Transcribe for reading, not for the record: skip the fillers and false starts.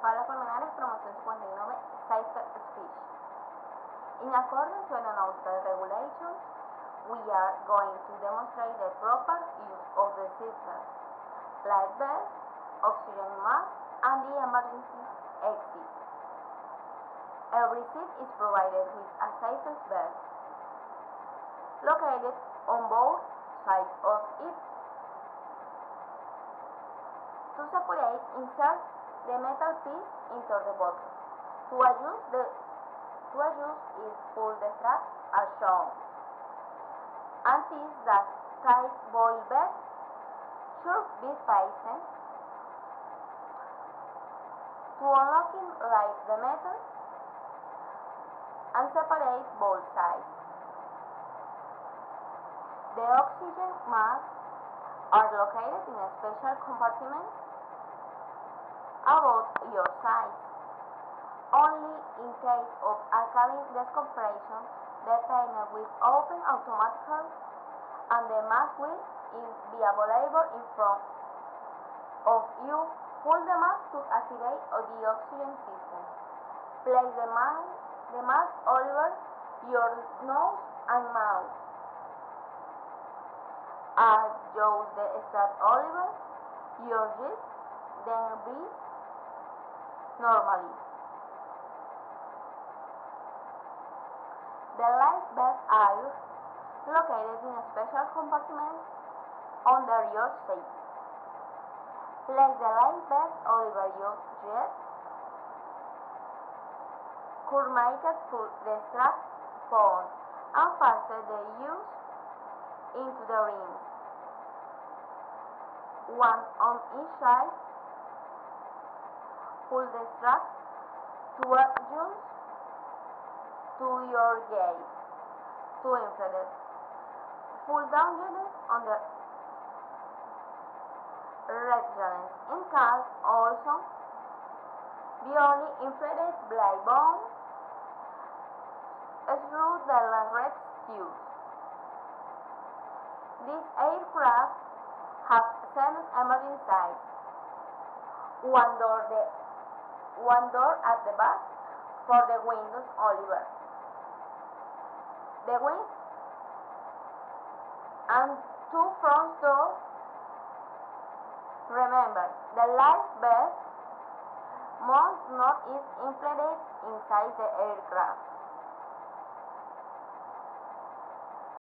Paula Colmenares, promoción 59, Safe Speech. In accordance to aeronautical regulations, we are going to demonstrate the proper use of the seatbelt, life vest, oxygen mask, and the emergency exit. Every seat is provided with a safety belt located on both sides of it. To separate, insert the metal piece into the bottom. To adjust is pull the strap as shown. Until the tight boil belt should be fastened. To unlocking, lift the metal and separate both sides. The oxygen masks are located in a special compartment about your size. Only in case of a cabin decompression, the panel will open automatically and the mask will be available in front of you. Pull the mask to activate the oxygen system. Place the mask over your nose and mouth. Adjust the strap over your wrist, then breathe normally. The life vest are located in a special compartment under your seat. Place the life vest over your wrist. Curvated put the strap on and fasten the use into the rings, one on each side. Pull the strap to adjust to your gaze to inflated. Pull down units on the red joints. In cars also the only inflated black bone through the red tubes. These aircraft have 7 emergency exits, one door at the back for the windows only. The wings and 2 front doors. Remember, the life vest must not is inflated inside the aircraft.